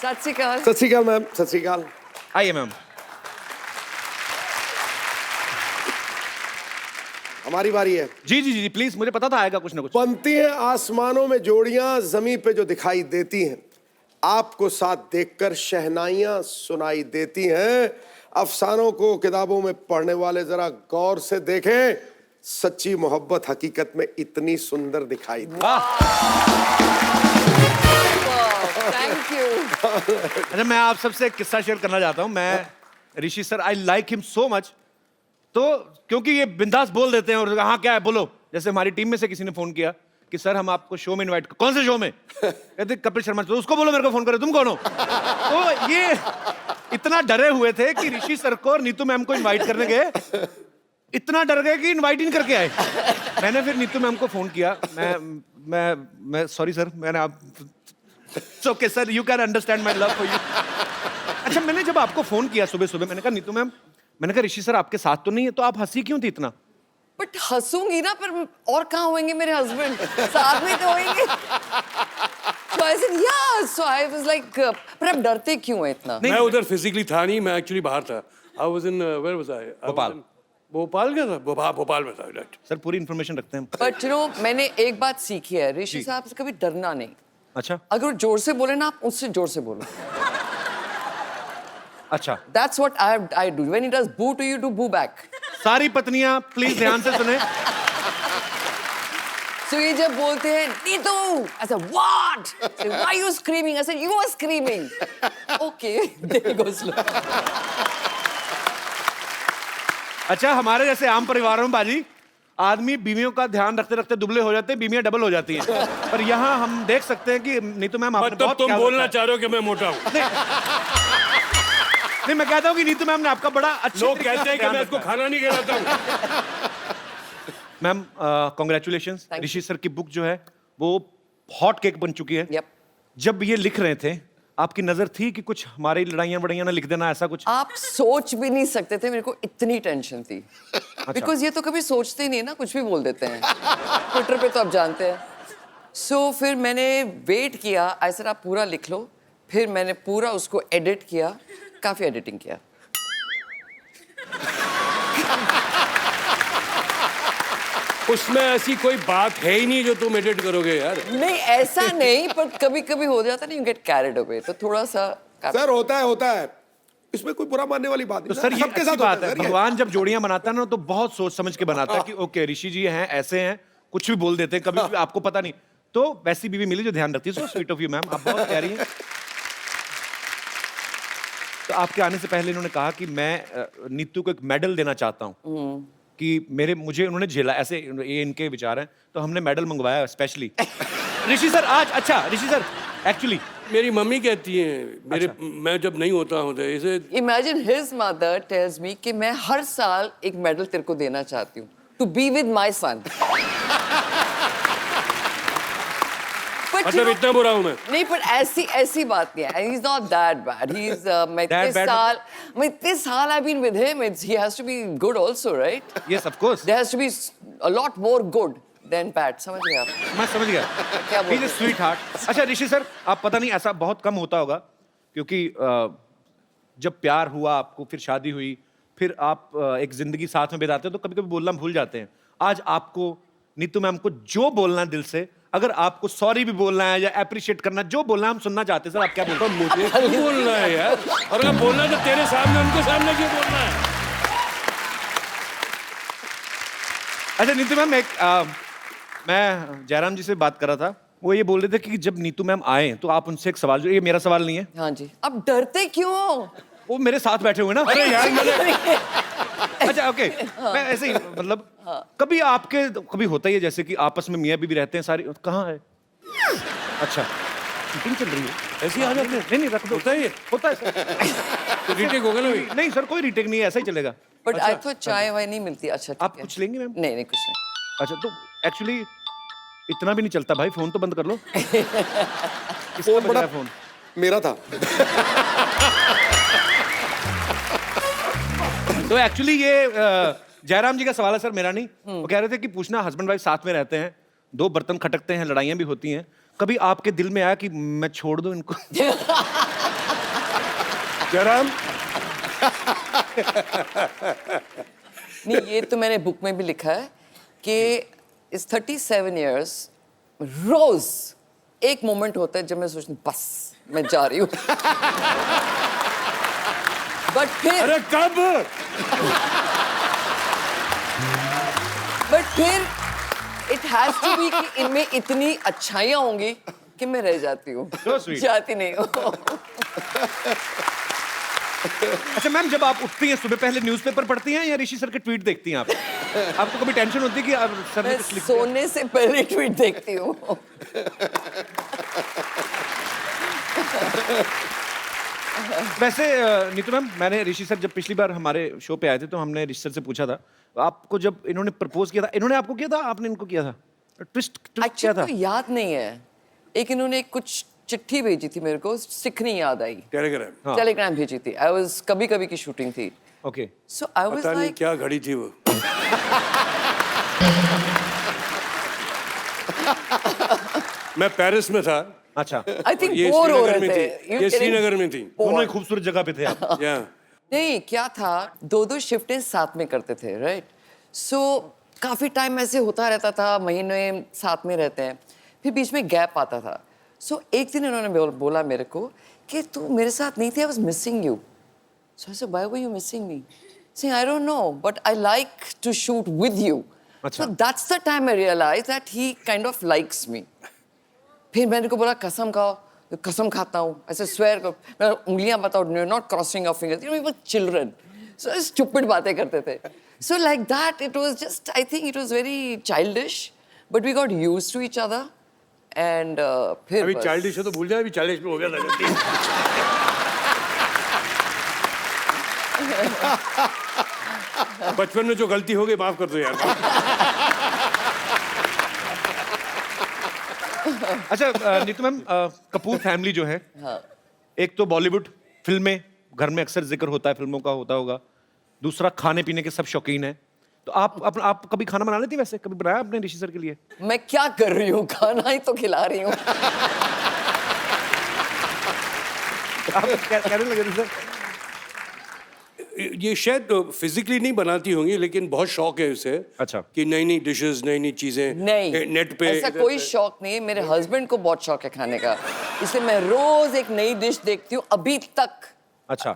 सत श्री अकाल। सत श्री अकाल मैम, सत श्री अकाल। आइए मैम। हमारी बारी है। जी जी जी प्लीज, मुझे पता था आएगा कुछ ना कुछ। बनती हैं आसमानों में जोड़ियां, जमीन पे जो दिखाई देती हैं, आपको साथ देखकर शहनाइयां सुनाई देती हैं। अफसानों को किताबों में पढ़ने वाले जरा गौर से देखें, सच्ची मोहब्बत हकीकत में इतनी सुंदर दिखाई दे। Thank you. अच्छा, मैं आप सबसे एक किस्सा शेयर करना चाहता हूँ। मैं Rishi sir, I like him so much. तो क्योंकि ये बिंदास बोल देते हैं और हाँ क्या है बोलो। जैसे हमारी टीम में से किसी ने फोन किया कि सर हम आपको शो में इनवाइट, कौन से शो में? कहते कपिल शर्मा। तो उसको बोलो मेरे को फोन करे, तुम कौन हो? तो ये इतना डरे हुए थे कि ऋषि सर को और नीतू मैम को इनवाइट करने गए, इतना डर गए कि इनवाइट ही नहीं करके आए। मैंने फिर नीतू मैम को फोन किया। मैं सॉरी सर, मैंने आप okay sir, you can understand my love for you. अच्छा, मैंने जब आपको फोन किया सुबह सुबह, मैंने कहा नीतू मैम, मैंने कहा ऋषि सर आपके साथ तो नहीं है, तो आप हंसी क्यों थी इतना? बट हंसूंगी ना, पर और कहाँ होंगे मेरे हस्बैंड? साथ में तो होंगे। So I said yeah, so I was like, पर आप डरते क्यों हैं इतना? मैं उधर फिजिकली था नहीं, मैं एक्चुअली बाहर था। I was in where was I? Bhopal. Bhopal क्या था? भोपाल में था। राइट सर पूरी इन्फॉर्मेशन रखते हैं। बट यू नो, मैंने एक बात सीखी है ऋषि साहब से, कभी डरना नहीं। अच्छा अगर वो जोर से बोले ना, आप उससे जोर से बोलो। अच्छा, That's what I do. When he does boo to you, do boo back. सारी पत्नियां प्लीज ध्यान से सुने। So ये जब बोलते हैं Neetu, I said what? Say, why are you screaming? I said you were screaming. Okay, there goes slow. अच्छा, हमारे जैसे आम परिवारों में बाजी आदमी बीवियों का ध्यान रखते रखते दुबले हो जाते हैं, बीवियां डबल हो जाती हैं। पर यहाँ हम देख सकते हैं कि नीतू मैम आपने मतलब बहुत तुम ख्याल बोलना रखा चाह रहे हो कि मैं मोटा हूँ? नहीं, मैं कहता हूँ कि नीतू मैम ने आपका बड़ा अच्छा लोग कहते हैं कि मैं इसको खाना नहीं खिलाता हूँ। Ma'am congratulations. Thank you. Rishi sir की बुक जो है वो हॉट केक बन चुकी है। Yep. जब ये लिख रहे थे आपकी नजर थी कि कुछ हमारी लड़ाइयाँ बड़ाइयाँ ना लिख देना, ऐसा कुछ? आप सोच भी नहीं सकते थे, मेरे को इतनी टेंशन थी। बिकॉज ये तो कभी सोचते ही नहीं ना, कुछ भी बोल देते हैं। ट्विटर पे तो आप जानते हैं। सो फिर मैंने वेट किया, ऐसा आप पूरा लिख लो। फिर मैंने पूरा उसको एडिट किया, काफी एडिटिंग किया। उसमें ऐसी कोई बात है ही नहीं जो तुम एडिट करोगे यार। नहीं ऐसा नहीं, पर कभी कभी हो जाता नहीं, यू गेट कैरिड अवे, तो थोड़ा सा सर होता है, इसमें कोई बुरा मानने वाली बात नहीं। तो सर ये सबके अच्छी साथ बात होता है, सर ये। भगवान जब जोड़ियां बनाता है ना तो बहुत सोच समझ के बनाता है कि ओके ऋषि जी हैं, ऐसे हैं, कुछ भी बोल देते हैं, कभी भी आपको पता नहीं। तो वैसी बीवी मिली जो ध्यान रखती है। So sweet of you ma'am, आप बहुत प्यारी हैं। तो आपके आने से पहले इन्होंने कहा कि मैं नीतू को एक मेडल देना चाहता हूँ कि मुझे उन्होंने झेला, ऐसे ये इनके विचार हैं, तो हमने मेडल मंगवाया स्पेशली। ऋषि सर आज, अच्छा ऋषि सर एक्चुअली मेरी मम्मी कहती है मैं जब नहीं होता हूँ तो इसे imagine his mother tells me कि मैं हर साल एक मेडल तेरे को देना चाहती हूँ, to be with my son. मतलब इतना बुरा हूँ मैं? नहीं, पर ऐसी बात नहीं है। He's not that bad. He's मैं इतने साल I've been with him. He has to be good also, right? Yes of course, There has to be a lot more good than bad. समझ गए आप? मैं समझ गया। क्या बोल रहे हैं? Sweet heart. अच्छा ऋषि सर, आप पता नहीं ऐसा बहुत कम होता होगा क्योंकि जब प्यार हुआ आपको, फिर शादी हुई, फिर आप एक जिंदगी साथ में बिताते हो तो कभी कभी बोलना भूल जाते हैं। आज आपको नीतू मैम को जो बोलना है दिल से, अगर आपको सॉरी भी बोलना है या अप्रिशिएट करना, जो बोलना है हम सुनना चाहते हैं। सर आप क्या बोलते हैं? मुझे क्यों बोलना है यार? और अगर बोलना है तो तेरे सामने, उनके सामने क्यों बोलना है? अच्छा नीतू मैम, मैं जयराम जी से बात कर रहा था, वो ये बोल रहे थे कि जब नीतू मैम आए तो आप उनसे एक सवाल, जो ये मेरा सवाल नहीं है। हाँ जी। अब डरते क्यों हो? वो मेरे साथ बैठे हुए ना। अरे यार मैंने अच्छा ओके, मैं ऐसे ही मतलब कभी आपके कभी होता ही है जैसे कि आपस में मियाँ बीवी रहते हैं, सारी कहाँ है? अच्छा शूटिंग चल रही है, ऐसे ही आ जाते हैं। नहीं रख दो। होता है ये? होता है सर। तो रीटेक होगा ना? नहीं सर, कोई रीटेक नहीं है, ऐसा ही चलेगा। बट आई थॉट चाय वाय नहीं मिलती। अच्छा आप ठीक है। कुछ लेंगे मैम? नहीं कुछ नहीं। अच्छा तो एक्चुअली इतना भी नहीं चलता भाई, फोन तो बंद कर लो। किसका बजा है फोन? मेरा था। तो एक्चुअली ये जयराम जी का सवाल है सर, मेरा नहीं। वो कह रहे थे कि पूछना, हस्बैंड वाइफ साथ में रहते हैं, दो बर्तन खटकते हैं, लड़ाइयाँ भी होती हैं, कभी आपके दिल में आया कि मैं छोड़ दूं इनको? जयराम, नहीं, ये तो मैंने बुक में भी लिखा है कि इस 37 इयर्स रोज एक मोमेंट होता है जब मैं सोचती हूँ बस मैं जा रही हूँ। बट फिर इट हैज टू बी कि इनमें इतनी अच्छाइयाँ होंगी कि मैं रह जाती हूँ, So sweet. जाती नहीं हूँ। अच्छा मैम, जब आप उठती हैं सुबह पहले न्यूज़पेपर पढ़ती हैं या ऋषि सर के ट्वीट देखती हैं आप? आपको कभी टेंशन होती है कि अब सर ने मैं कुछ लिख दिया? सोने से पहले ट्वीट देखती हूँ। वैसे नीतू मैम, मैंने ऋषि सर जब पिछली बार हमारे शो पे आए थे तो हमने ऋषि सर से पूछा था, आपको जब इन्होंने प्रपोज किया था, इन्होंने आपको किया था, आपने इनको किया था? ट्विस्ट क्या एक्चुअली था? तो याद नहीं है। एक इन्होंने कुछ चिट्ठी भेजी थी मेरे को, सिखनी याद आई। टेलीग्राम, हाँ। टेलीग्राम भेजी थी। आई वाज कभी कभी की शूटिंग थी। ओके। सो आई वाज पता नहीं लाइक क्या घड़ी थी वो। मैं पेरिस में था, अच्छा, आई थिंक ये बोर हो श्रीनगर रहे में थे। थी, You ये getting श्रीनगर में थी। bored? दोनों ही खूबसूरत जगह पे थे आप। या नहीं, क्या था, दो शिफ्टें साथ में करते थे, राइट? सो काफी टाइम ऐसे होता रहता था, महीने साथ में रहते हैं, फिर बीच में गैप आता था। सो एक दिन इन्होंने बोला मेरे को कि तू मेरे साथ नहीं थी, I was missing you. So I said why were you missing me? Saying, I don't know, but I like to shoot with you. अच्छा। So that's the time I realized that he kind of likes me. फिर मैंने को बोला कसम खाओ, कसम खाता हूँ, ऐसे swear करो, मैं उंगलियां बताओ, you're not crossing your fingers. You know, we were children. So stupid बातें करते थे. So like that, it was just, I think it was very childish, but we got used to each other. And फिर अभी बस। Childish है तो भूल जाए, अभी 40 में हो गया था। बचपन में जो गलती हो गई माफ कर दो यार। अच्छा नीतू मैम, कपूर फैमिली जो है, हाँ। एक तो बॉलीवुड फिल्में, घर में अक्सर जिक्र होता है फिल्मों का, होता होगा। दूसरा, खाने पीने के सब शौकीन हैं। तो आप कभी खाना बना लेती हैं? वैसे कभी बनाया आपने ऋषि सर के लिए? मैं क्या कर रही हूँ, खाना ही तो खिला रही हूँ। आप कहने लगे थे सर? ये शायद फिजिकली नहीं बनाती होंगी, लेकिन बहुत शौक है उसे। अच्छा। कि नई नई डिशेस, नई नई चीजें नहीं, नेट पे। ऐसा कोई शौक नहीं है। मेरे हस्बैंड को बहुत शौक है खाने का, इसलिए मैं रोज एक नई डिश देखती हूँ अभी तक। अच्छा,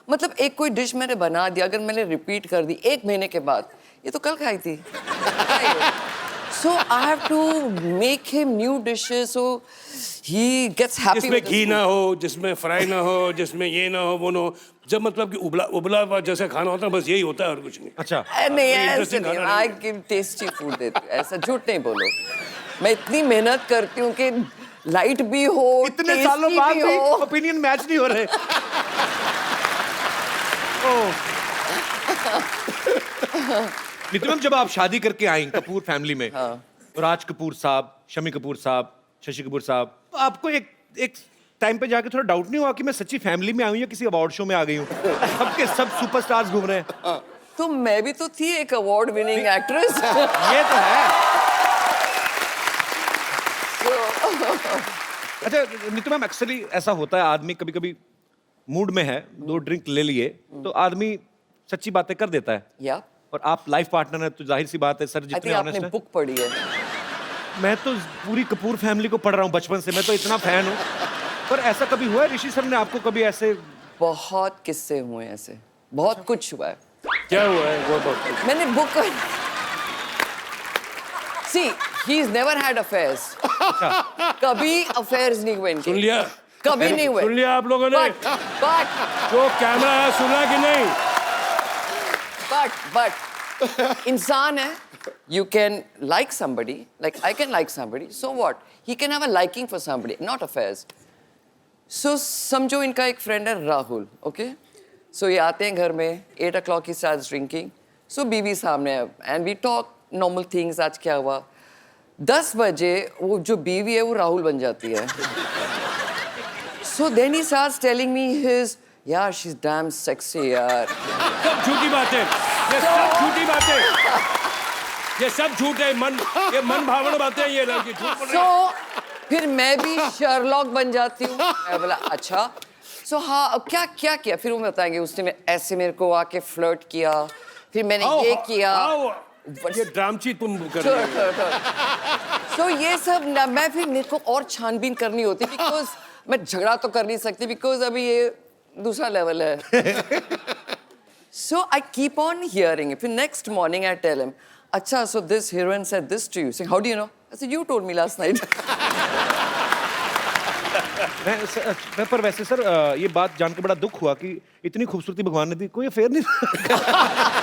मतलब एक कोई डिश मैंने बना दिया, अगर मैंने रिपीट कर दी 1 महीने के बाद, ये तो कल खाई थी। So I have to make him new dishes, so he gets happy. जिसमें घी ना हो, जिसमें फ्राई ना हो, जिसमें ये ना हो, वो ना हो। जब मतलब कि उबला हुआ जैसा खाना होता है, बस यही होता है और कुछ नहीं। अच्छा। नहीं, ऐसे interesting नहीं, खाना आई गिव टेस्टी फूड देती हूँ, ऐसा झूठ नहीं बोलो। मैं इतनी मेहनत करती हूँ कि लाइट भी हो, इतने tasty सालों बाद भी हो। ओपिनियन मैच नहीं हो रहे। नीतू मैम, जब आप शादी करके आई कपूर फैमिली में, तो राज कपूर साहब, शमी कपूर साहब, शशि कपूर साहब, तो आपको एक टाइम पे जाके थोड़ा डाउट नहीं हुआ कि मैं सच्ची फैमिली में आई हूँ या किसी अवार्ड शो में आ गई हूँ? सबके सब सुपरस्टार्स घूम रहे हैं। तो मैं भी तो थी एक अवार्ड विनिंग एक्ट्रेस। ये तो है। अच्छा नीतू मैम, अक्सर ऐसा होता है, आदमी कभी कभी मूड में है, 2 ड्रिंक ले लिए तो आदमी सच्ची बातें कर देता है। या और आप लाइफ पार्टनर है तो जाहिर सी बात है सर, आई जितने थिंक आपने ऑनेस्ट हैं। बुक पढ़ी है। मैं तो पूरी कपूर फैमिली को पढ़ रहा हूँ बचपन से, मैं तो इतना फैन हूँ। पर ऐसा कभी हुआ है ऋषि सर ने आपको कभी ऐसे? बहुत किस्से हुए हैं ऐसे, बहुत कुछ हुआ है। क्या हुआ है वो बात? मैंने book see he is never had affairs. कभी अफेयर्स नहीं हुए इनके। सुन लिया? कभी नहीं हुए। सुन लिया आप लोगों ने? बट जो कैमरा है सुना कि नहीं? But इंसान है, you can like somebody, like I can like somebody, so what? He can have a liking for somebody, not affairs. So समझो इनका एक फ्रेंड है राहुल, okay? So ये आते हैं घर में, 8 o'clock he starts drinking. So बीवी सामने है, and we talk normal things, आज क्या हुआ? 10 बजे वो जो बीवी है वो राहुल बन जाती है। So then he starts telling me his, यार she's damn sexy यार। सब झूठी बातें, ये सब झूठी बातें, ये सब झूठ है। ये मन भावना बातें हैं, ये झूठ बोल रहे हैं। So, फिर मैं भी शर्लॉक बन जाती हूँ। मैं बोला अच्छा। सो हाँ, अब क्या क्या किया फिर वो बताएंगे। उसने ऐसे मेरे को आके फ्लर्ट किया, फिर मैंने ये किया। ये ड्रामची तुम कर रहे हो। सो ये सब ना, मैं फिर मेरे को और छानबीन करनी होती बिकॉज मैं झगड़ा तो कर नहीं सकती बिकॉज अभी ये दूसरा लेवल है। So I keep on hearing. फिर next morning I tell him, अच्छा so this heroine said this to you. Saying how do you know? I said you told me last night. मैं पर वैसे sir ये बात जान के बड़ा दुख हुआ कि इतनी खूबसूरती भगवान ने दी, कोई अफेयर नहीं था।